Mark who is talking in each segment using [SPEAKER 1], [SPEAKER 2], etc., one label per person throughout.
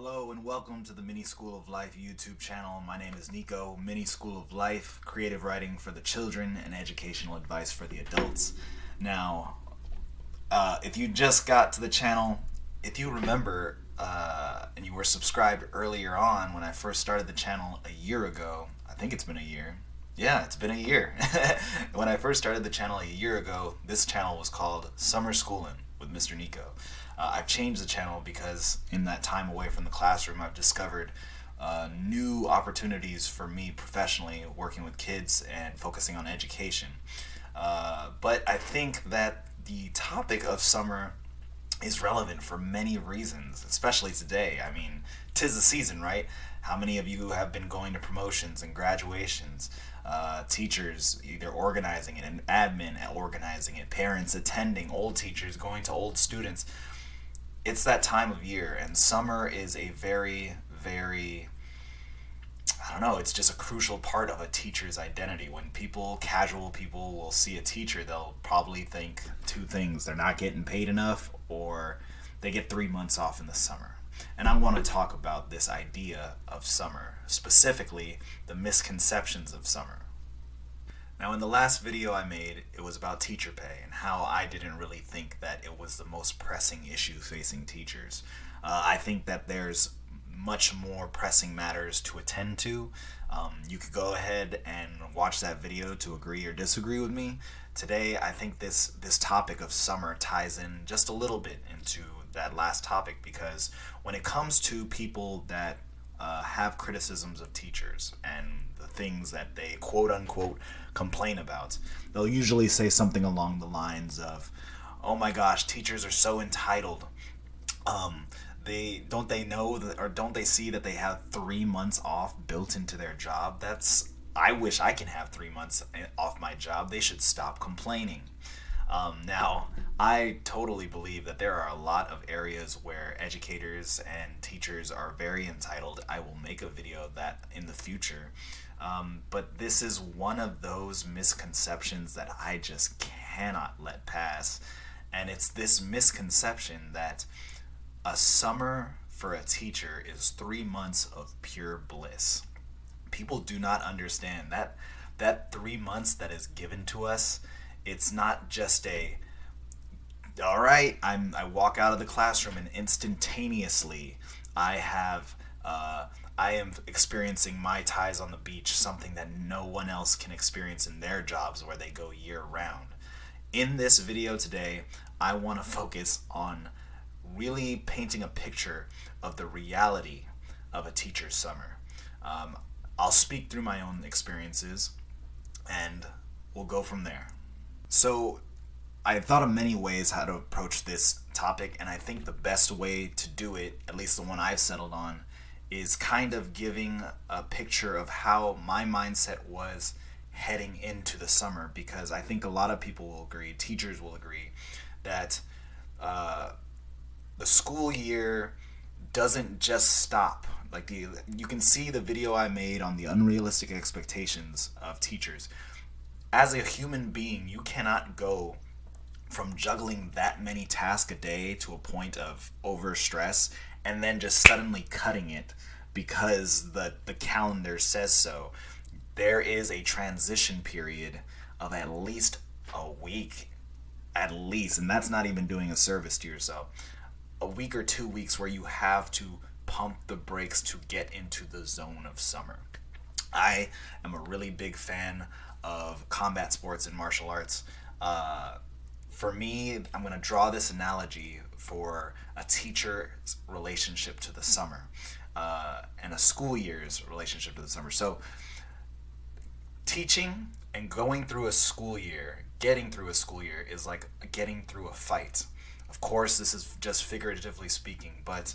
[SPEAKER 1] Hello and welcome to the Mini School of Life YouTube channel. My name is Nico, Mini School of Life, creative writing for the children and educational advice for the adults. Now, if you just got to the channel, if you remember, and you were subscribed earlier on when I first started the channel a year ago, I think it's been a year. Yeah, it's been a year. When I first started the channel a year ago, this channel was called Summer Schoolin' with Mr. Nico. I've changed the channel because in that time away from the classroom, I've discovered new opportunities for me professionally, working with kids and focusing on education. But I think that the topic of summer is relevant for many reasons, especially today. I mean, 'tis the season, right? How many of you have been going to promotions and graduations? Teachers either organizing it, and admin organizing it, parents attending, old teachers going to old students. It's that time of year, and summer is a very, very, I don't know, it's just a crucial part of a teacher's identity. When casual people will see a teacher, they'll probably think two things: they're not getting paid enough, or they get 3 months off in the summer. And I want to talk about this idea of summer, specifically the misconceptions of summer. Now, in the last video I made, it was about teacher pay and how I didn't really think that it was the most pressing issue facing teachers. I think that there's much more pressing matters to attend to. You could go ahead and watch that video to agree or disagree with me. Today, I think this topic of summer ties in just a little bit into that last topic, because when it comes to people that have criticisms of teachers and the things that they quote unquote complain about, they'll usually say something along the lines of, "Oh my gosh, teachers are so entitled. They know that, or don't they see that they have 3 months off built into their job? I wish I can have 3 months off my job. They should stop complaining." Now, I totally believe that there are a lot of areas where educators and teachers are very entitled. I will make a video of that in the future. But this is one of those misconceptions that I just cannot let pass. And it's this misconception that a summer for a teacher is 3 months of pure bliss. People do not understand that 3 months that is given to us. It's not just all right, I walk out of the classroom and instantaneously I am experiencing Mai Tais on the beach, something that no one else can experience in their jobs where they go year round. In this video today, I want to focus on really painting a picture of the reality of a teacher's summer. I'll speak through my own experiences and we'll go from there. So I thought of many ways how to approach this topic, and I think the best way to do it, at least the one I've settled on, is kind of giving a picture of how my mindset was heading into the summer, because I think a lot of people will agree, teachers will agree, that the school year doesn't just stop. Like you can see the video I made on the unrealistic expectations of teachers. As a human being, you cannot go from juggling that many tasks a day to a point of overstress and then just suddenly cutting it because the calendar says so. There is a transition period of at least a week, at least, and that's not even doing a service to yourself. A week or 2 weeks where you have to pump the brakes to get into the zone of summer. I am a really big fan of combat sports and martial arts. For me, I'm going to draw this analogy for a teacher's relationship to the summer and a school year's relationship to the summer. So teaching and going through a school year, getting through a school year, is like getting through a fight. Of course, this is just figuratively speaking, but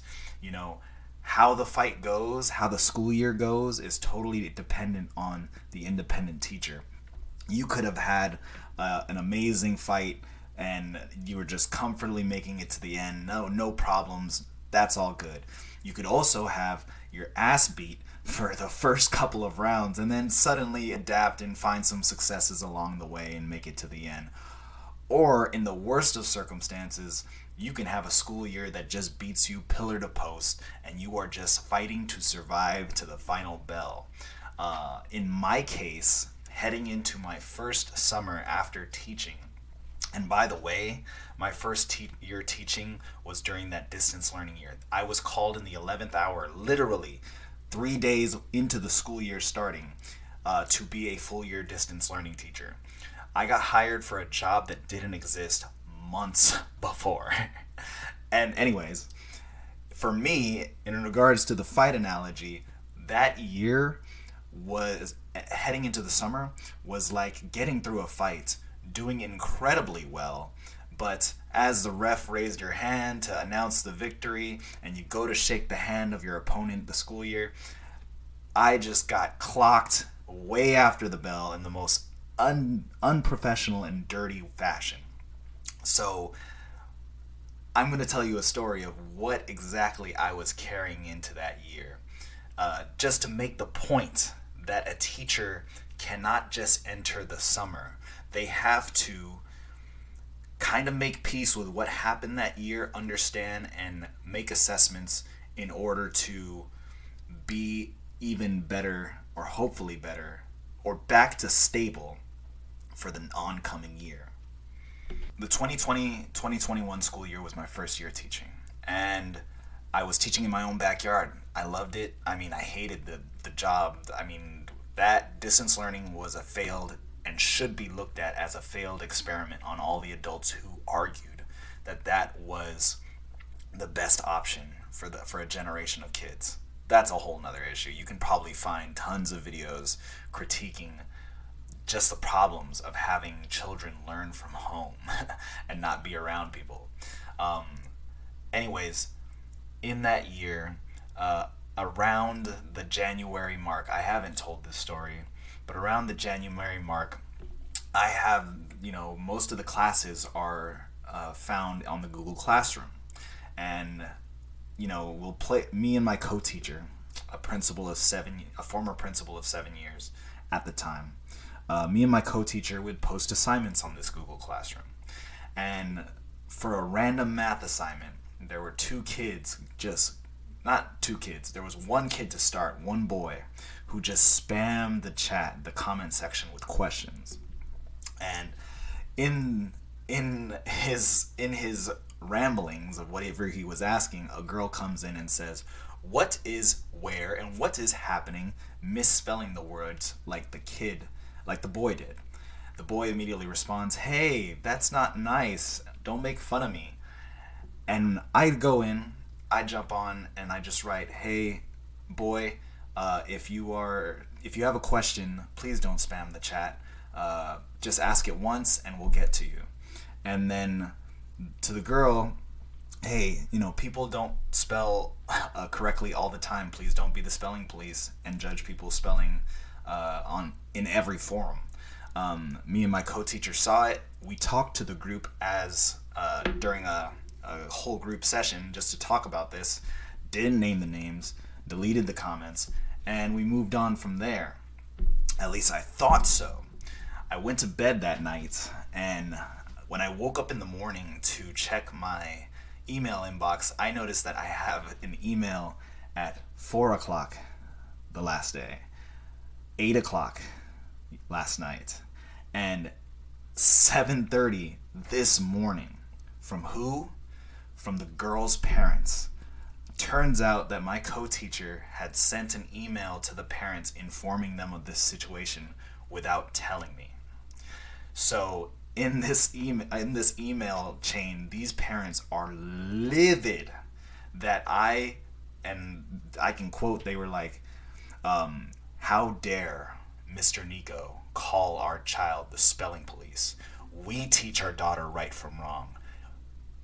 [SPEAKER 1] how the fight goes, how the school year goes, is totally dependent on the independent teacher. You could have had an amazing fight and you were just comfortably making it to the end. No problems. That's all good. You could also have your ass beat for the first couple of rounds and then suddenly adapt and find some successes along the way and make it to the end. Or in the worst of circumstances, you can have a school year that just beats you pillar to post, and you are just fighting to survive to the final bell. In my case, heading into my first summer after teaching, and by the way, my first year teaching was during that distance learning year. I was called in the 11th hour, literally 3 days into the school year starting, to be a full year distance learning teacher. I got hired for a job that didn't exist months before. And anyways, for me, in regards to the fight analogy, that year was, heading into the summer, was like getting through a fight, doing incredibly well, but as the ref raised your hand to announce the victory and you go to shake the hand of your opponent the school year, I just got clocked way after the bell in the most unprofessional and dirty fashion. So I'm going to tell you a story of what exactly I was carrying into that year, just to make the point that a teacher cannot just enter the summer. They have to kind of make peace with what happened that year, understand and make assessments in order to be even better, or hopefully better, or back to stable for the oncoming year. The 2020-2021 school year was my first year teaching, and I was teaching in my own backyard. I loved it. I mean, I hated the job. I mean, that distance learning was a failed and should be looked at as a failed experiment on all the adults who argued that that was the best option for a generation of kids. That's a whole nother issue. You can probably find tons of videos critiquing just the problems of having children learn from home and not be around people. Anyways, in that year, around the January mark, I haven't told this story, but around the January mark, I have, most of the classes are found on the Google Classroom. And, we'll play, me and my co-teacher, a former principal of 7 years at the time, me and my co-teacher would post assignments on this Google Classroom. And for a random math assignment, there were there was one kid to start, one boy, who just spammed the comment section with questions. And in his ramblings of whatever he was asking, a girl comes in and says, "What is where and what is happening?" misspelling the words like the boy did. The boy immediately responds, "Hey, that's not nice. Don't make fun of me." And I go in, I jump on, and I just write, "Hey, boy, if you have a question, please don't spam the chat. Just ask it once, and we'll get to you." And then to the girl, "Hey, people don't spell correctly all the time. Please don't be the spelling police and judge people's spelling in every forum." Me and my co-teacher saw it. We talked to the group during a whole group session just to talk about this. Didn't name the names, deleted the comments, and we moved on from there. At least I thought so. I went to bed that night, and when I woke up in the morning to check my email inbox, I noticed that I have an email at 4 o'clock the last day, 8 o'clock last night, and 7:30 this morning. From who? From the girl's parents. Turns out that my co-teacher had sent an email to the parents informing them of this situation without telling me. So in this email chain, these parents are livid that I can quote, they were like, "How dare Mr. Nico call our child the spelling police? We teach our daughter right from wrong.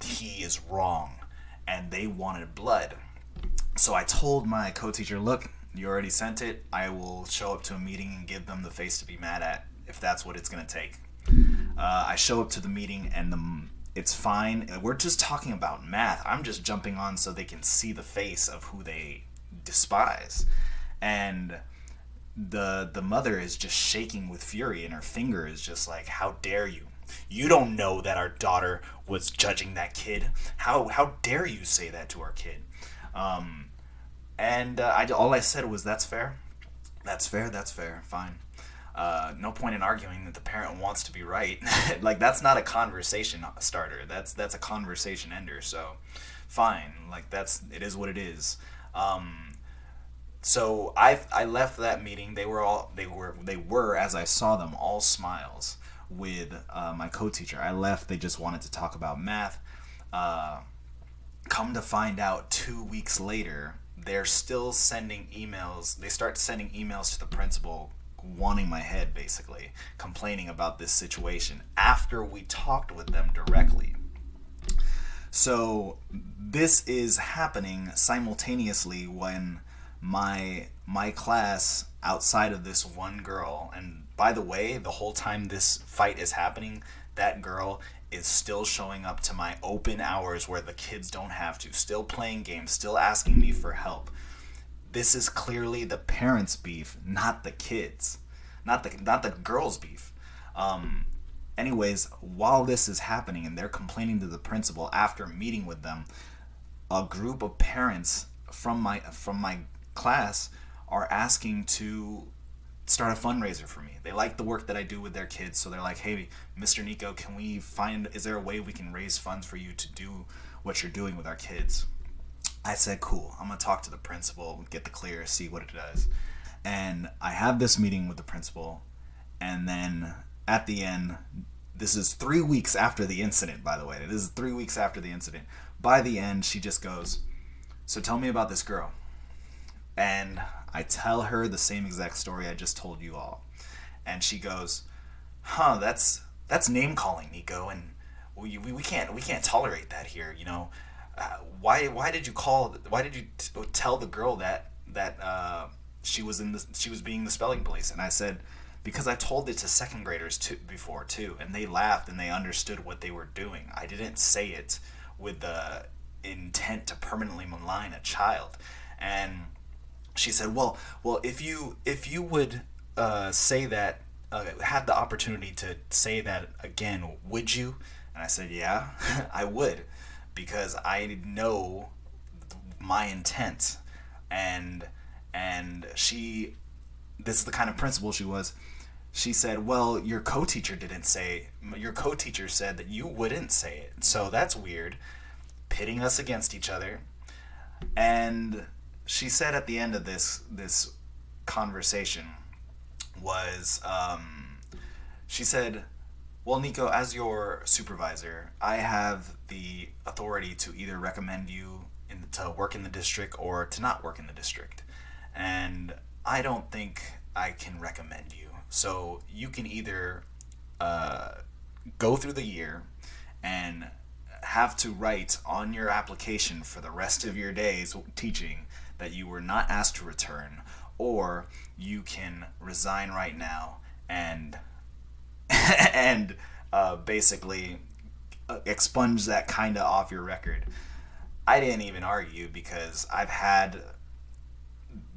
[SPEAKER 1] He is wrong." And they wanted blood. So I told my co-teacher, "Look, you already sent it. I will show up to a meeting and give them the face to be mad at if that's what it's going to take." I show up to the meeting, and it's fine. We're just talking about math. I'm just jumping on so they can see the face of who they despise. And the mother is just shaking with fury, and her finger is just like, "How dare you? You don't know that our daughter was judging that kid. How dare you say that to our kid? And all I said was, that's fair. That's fair. That's fair. Fine. No point in arguing that the parent wants to be right. Like, that's not a conversation starter. That's a conversation ender. So, fine. Like, it is what it is. So I left that meeting. They were, as I saw them, all smiles with my co-teacher. I left. They just wanted to talk about math. Come to find out, 2 weeks later, they're still sending emails. They start sending emails to the principal, wanting my head, basically, complaining about this situation after we talked with them directly. So this is happening simultaneously when my class, outside of this one girl, and by the way, the whole time this fight is happening, that girl is still showing up to my open hours where the kids don't have to, still playing games, still asking me for help. This is clearly the parents' beef, not the kids, not the girls' beef. Anyways, while this is happening and they're complaining to the principal after meeting with them, a group of parents from my class are asking to start a fundraiser for me. They like the work that I do with their kids, so they're like, "Hey, Mr. Nico, is there a way we can raise funds for you to do what you're doing with our kids?" I said, "Cool, I'm gonna talk to the principal, get the clear, see what it does." And I have this meeting with the principal, and then at the end, this is 3 weeks after the incident, by the way. This is 3 weeks after the incident. By the end, she just goes, "So tell me about this girl." And I tell her the same exact story I just told you all. And she goes, that's name calling, Nico, and we can't tolerate that here, you know. Why did you tell the girl that she was being the spelling police?" And I said, "Because I told it to second graders before too, and they laughed and they understood what they were doing. I didn't say it with the intent to permanently malign a child." And she said, well, if you would say that, had the opportunity to say that again, would you?" And I said, "Yeah, I would, because I know my intent." And this is the kind of principal she was. She said, "Well, your co-teacher said that you wouldn't say it, so that's weird, pitting us against each other." And she said at the end of this conversation was, she said, "Well, Nico, as your supervisor, I have the authority to either recommend you to work in the district or to not work in the district. And I don't think I can recommend you. So you can either go through the year and have to write on your application for the rest of your days teaching that you were not asked to return, or you can resign right now and basically expunge that kind of off your record." I didn't even argue, because I've had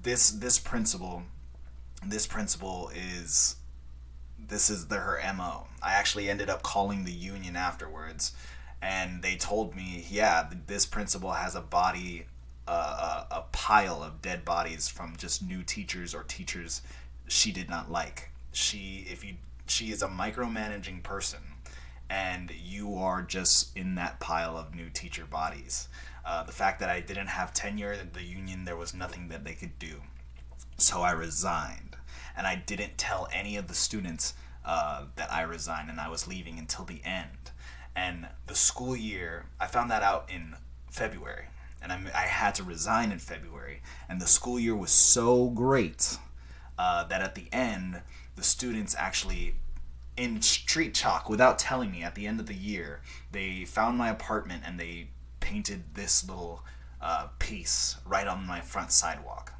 [SPEAKER 1] this principal. This principal is her MO. I actually ended up calling the union afterwards, and they told me, yeah, this principal has a pile of dead bodies from just new teachers or teachers she did not like. She is a micromanaging person, and you are just in that pile of new teacher bodies. The fact that I didn't have tenure at the union, there was nothing that they could do. So I resigned, and I didn't tell any of the students that I resigned and I was leaving until the end. And the school year, I found that out in February, and I had to resign in February. And the school year was so great that at the end, the students actually, in street chalk, without telling me, at the end of the year, they found my apartment and they painted this little piece right on my front sidewalk.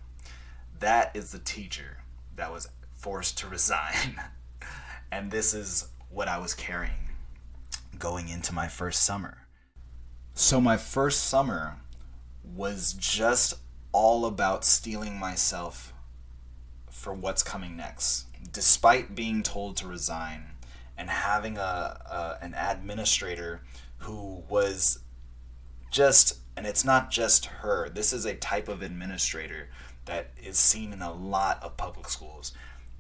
[SPEAKER 1] That is the teacher that was forced to resign. And this is what I was carrying going into my first summer. So my first summer was just all about steeling myself for what's coming next. Despite being told to resign and having an administrator who was just, and it's not just her, this is a type of administrator that is seen in a lot of public schools.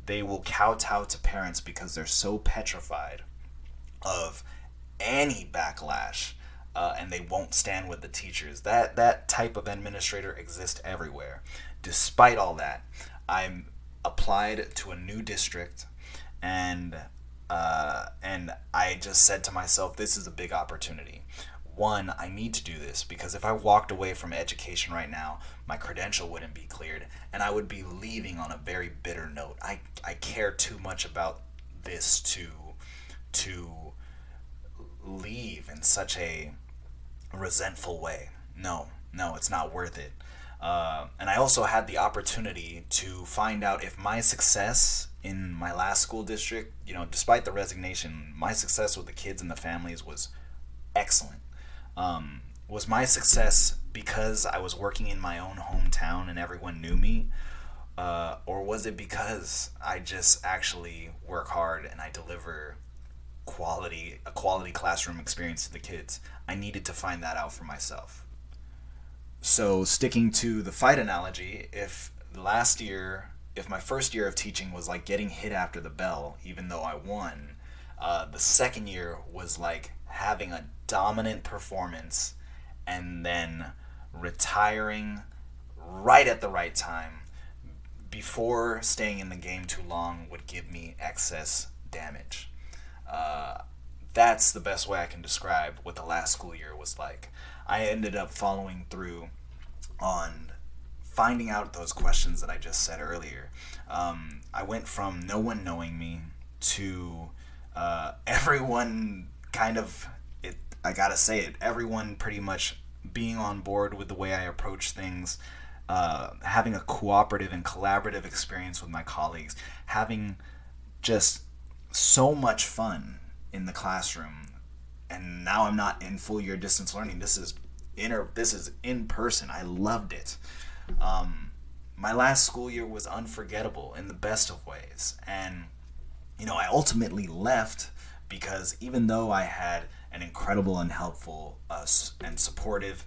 [SPEAKER 1] They will kowtow to parents because they're so petrified of any backlash, and they won't stand with the teachers. That type of administrator exists everywhere. Despite all that, I'm applied to a new district, and I just said to myself, this is a big opportunity. One, I need to do this because if I walked away from education right now, my credential wouldn't be cleared, and I would be leaving on a very bitter note. I care too much about this to leave in such a resentful way. No, it's not worth it. And I also had the opportunity to find out if my success in my last school district, despite the resignation, my success with the kids and the families was excellent. Was my success because I was working in my own hometown and everyone knew me? Or was it because I just actually work hard and I deliver a quality classroom experience to the kids? I needed to find that out for myself. So sticking to the fight analogy, if my first year of teaching was like getting hit after the bell, even though I won, the second year was like having a dominant performance and then retiring right at the right time before staying in the game too long would give me excess damage. That's the best way I can describe what the last school year was like. I ended up following through on finding out those questions that I just said earlier. I went from no one knowing me to everyone kind of, I gotta say it, everyone pretty much being on board with the way I approach things, having a cooperative and collaborative experience with my colleagues, having just so much fun in the classroom. And now I'm not in full year distance learning. This is in person. I loved it. My last school year was unforgettable in the best of ways. And, I ultimately left because even though I had an incredible and helpful and supportive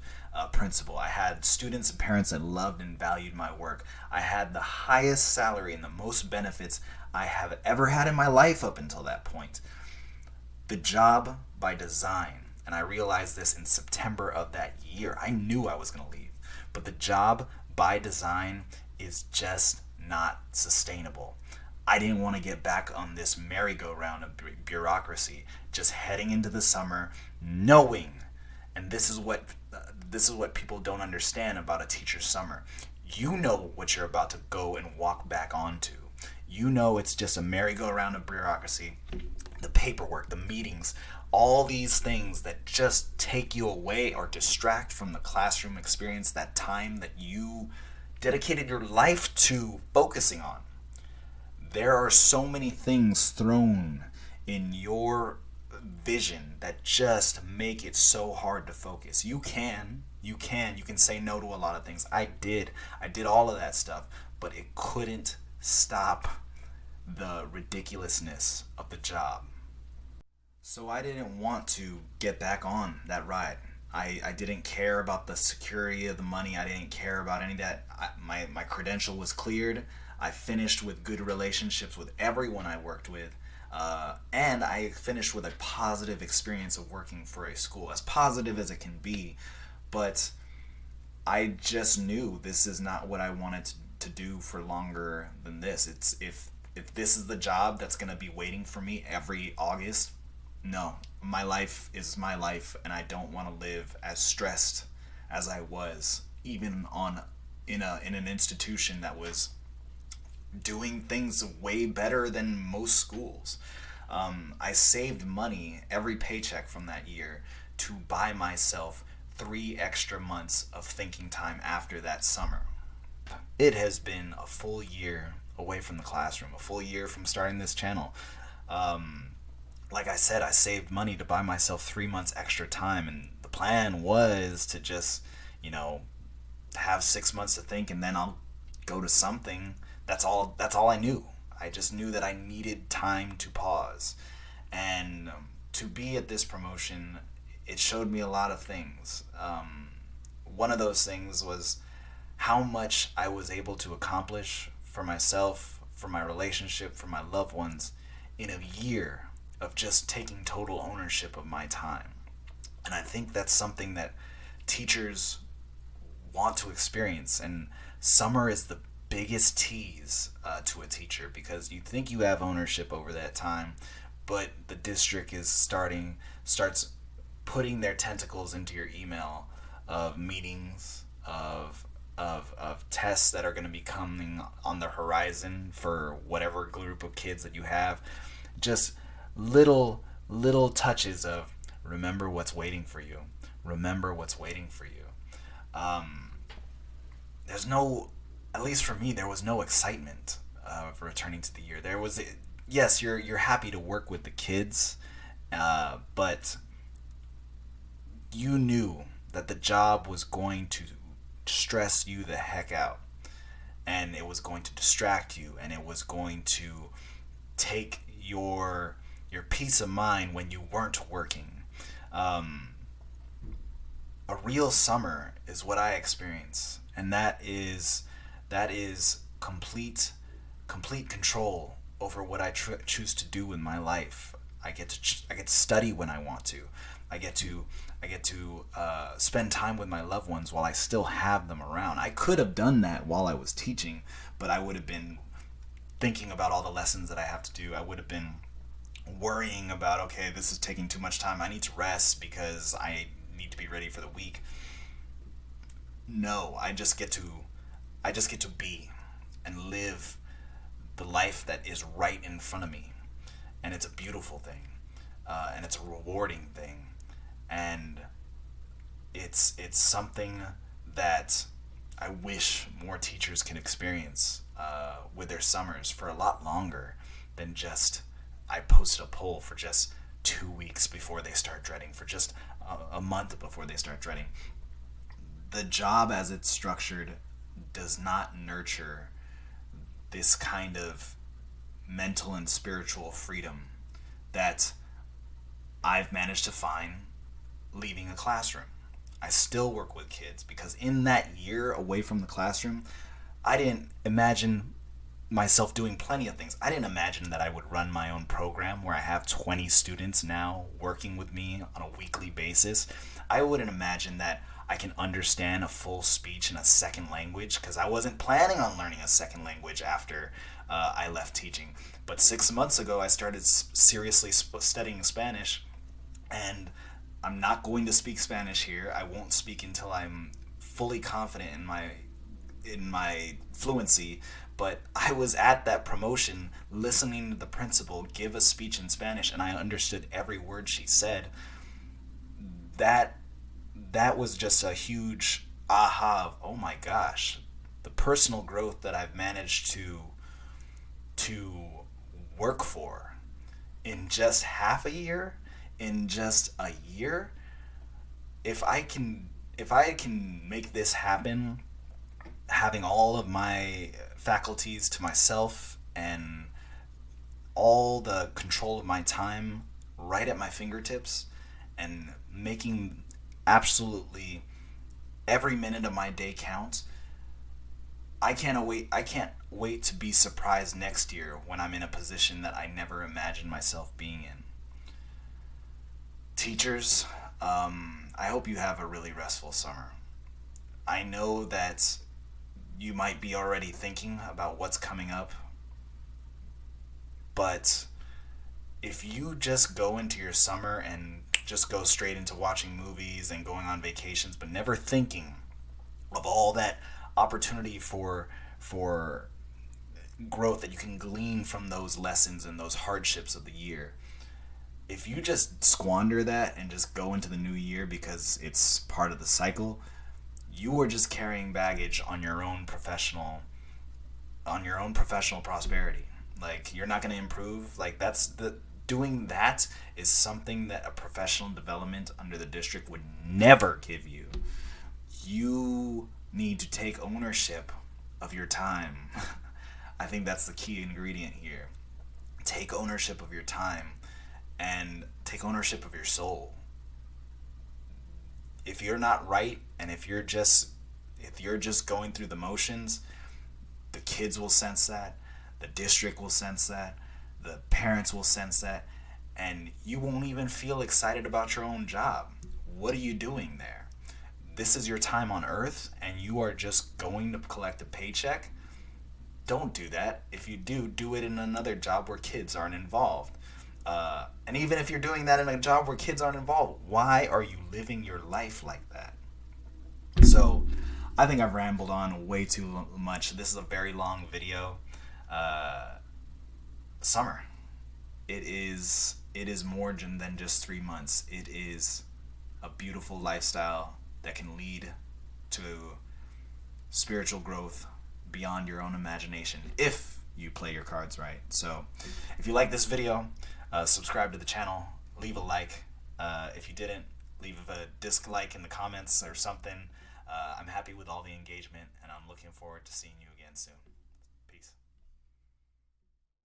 [SPEAKER 1] principal, I had students and parents that loved and valued my work, I had the highest salary and the most benefits I have ever had in my life up until that point. The job by design, and I realized this in September of that year. I knew I was going to leave, but the job by design is just not sustainable. I didn't want to get back on this merry-go-round of bureaucracy, just heading into the summer, knowing, and this is what people don't understand about a teacher's summer. You know what you're about to go and walk back onto. You know it's just a merry-go-round of bureaucracy, the paperwork, the meetings, all these things that just take you away or distract from the classroom experience, that time that you dedicated your life to focusing on. There are so many things thrown in your vision that just make it so hard to focus. You can say no to a lot of things. I did all of that stuff, but it couldn't stop the ridiculousness of the job. So I didn't want to get back on that ride. I didn't care about the security of the money. I didn't care about any of that. My credential was cleared. I finished with good relationships with everyone I worked with. And I finished with a positive experience of working for a school, as positive as it can be. But I just knew this is not what I wanted to do for longer than this. It's if this is the job that's going to be waiting for me every August, no, my life is my life, and I don't want to live as stressed as I was, even in an institution that was doing things way better than most schools. I saved money every paycheck from that year to buy myself 3 extra months of thinking time after that summer. It has been a full year away from the classroom, a full year from starting this channel. Like I said, I saved money to buy myself 3 months extra time, and the plan was to just, have 6 months to think, and then I'll go to something. That's all I knew. I just knew that I needed time to pause. And to be at this promotion, it showed me a lot of things. One of those things was how much I was able to accomplish for myself, for my relationship, for my loved ones in a year of just taking total ownership of my time. And I think that's something that teachers want to experience. And summer is the biggest tease to a teacher, because you think you have ownership over that time, but the district starts putting their tentacles into your email of meetings, of tests that are going to be coming on the horizon for whatever group of kids that you have. Just little touches of remember what's waiting for you. Remember what's waiting for you. There's no, at least for me, there was no excitement for returning to the year. There was, yes, you're happy to work with the kids, but you knew that the job was going to stress you the heck out, and it was going to distract you, and it was going to take your peace of mind when you weren't working. A real summer is what I experience, and that is complete control over what I choose to do in my life. I get to study when I want to. I get to spend time with my loved ones while I still have them around. I could have done that while I was teaching, but I would have been thinking about all the lessons that I have to do. I would have been worrying about, okay, this is taking too much time. I need to rest because I need to be ready for the week. No, I just get to be and live the life that is right in front of me, and it's a beautiful thing, and it's a rewarding thing, and it's something that I wish more teachers can experience with their summers for a lot longer than just, I posted a poll for just 2 weeks before they start dreading, for just a month before they start dreading. The job as it's structured does not nurture this kind of mental and spiritual freedom that I've managed to find leaving a classroom. I still work with kids because in that year away from the classroom, I didn't imagine myself doing plenty of things. I didn't imagine that I would run my own program where I have 20 students now working with me on a weekly basis. I wouldn't imagine that I can understand a full speech in a second language, because I wasn't planning on learning a second language after I left teaching. But 6 months ago, I started seriously studying Spanish, and I'm not going to speak Spanish here. I won't speak until I'm fully confident in my fluency. But I was at that promotion listening to the principal give a speech in Spanish, and I understood every word she said. That was just a huge aha of, oh my gosh, the personal growth that I've managed to work for in just half a year, in just a year. If I can make this happen, having all of my faculties to myself and all the control of my time right at my fingertips, and making absolutely every minute of my day count, I can't wait to be surprised next year when I'm in a position that I never imagined myself being in. Teachers, I hope you have a really restful summer. I know that you might be already thinking about what's coming up, but if you just go into your summer and just go straight into watching movies and going on vacations, but never thinking of all that opportunity for growth that you can glean from those lessons and those hardships of the year, if you just squander that and just go into the new year because it's part of the cycle, you are just carrying baggage on your own professional prosperity. Like, you're not going to improve. Like, doing that is something that a professional development under the district would never give you. You need to take ownership of your time. I think that's the key ingredient here. Take ownership of your time and take ownership of your soul. If you're not right, and if you're just going through the motions, the kids will sense that, the district will sense that, the parents will sense that, and you won't even feel excited about your own job. What are you doing there? This is your time on earth, and you are just going to collect a paycheck. Don't do that. If you do, do it in another job where kids aren't involved. And even if you're doing that in a job where kids aren't involved, why are you living your life like that? So, I think I've rambled on way too much. This is a very long video. Summer. It is more than just 3 months. It is a beautiful lifestyle that can lead to spiritual growth beyond your own imagination if you play your cards right. So if you like this video, subscribe to the channel, leave a like. If you didn't, leave a dislike in the comments or something. I'm happy with all the engagement, and I'm looking forward to seeing you again soon.